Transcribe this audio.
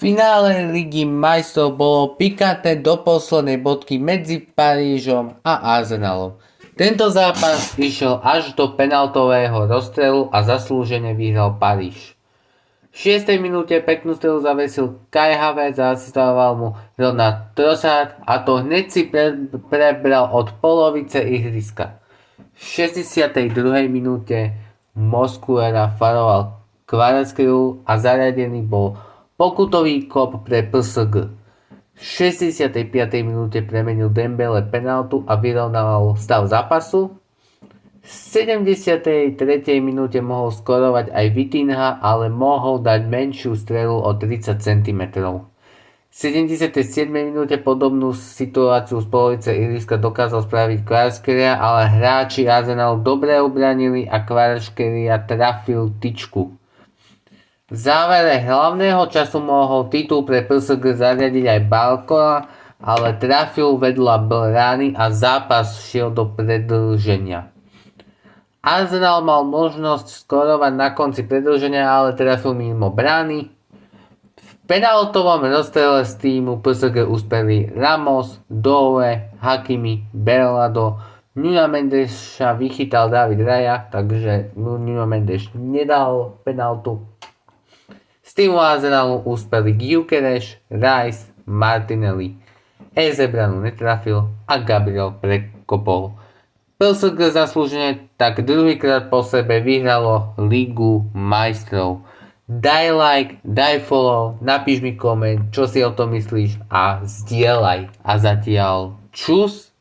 Finále Ligy majstrov bolo pikantné do poslednej bodky medzi Parížom a Arsenalom. Tento zápas išiel až do penaltového rozstrelu a zaslúžene vyhral Paríž. V 6. minúte peknú strelu zavesil Kai Havertz a asistoval mu Ronald Trossard a to hneď si prebral od polovice ihriska. V 62. minúte Mosquera faroval Kvaratskhelia a zariadený bol pokutový kop pre PSG. V 65. minúte premenil Dembele penaltu a vyrovnával stav zápasu. V 73. minúte mohol skorovať aj Vitinha, ale mohol dať menšiu strelu o 30 cm. V 77. minúte podobnú situáciu z polovice ihriska dokázal spraviť Kvaratskhelia, ale hráči Arsenalu dobre ubranili a Kvaratskhelia trafil tyčku. V závere hlavného času mohol titul pre PSG zariadiť aj Barcola, ale trafil vedľa brány a zápas šiel do predĺženia. Arsenal mal možnosť skorovať na konci predĺženia, ale trafil mimo brány. V penaltovom rozstrele z týmu PSG uspeli Ramos, Doué, Hakimi, Berlado. Nuno Mendeša vychytal David Raya, takže Nuno Mendes nedal penaltu. Z týmu Arsenalu uspeli Gyökeres, Rice, Martinelli. Eze branu netrafil a Gabriel prekopol. PSG zaslúžene tak druhýkrát po sebe vyhralo Ligu majstrov. Daj like, daj follow, napíš mi koment, čo si o tom myslíš a zdieľaj. A zatiaľ čus.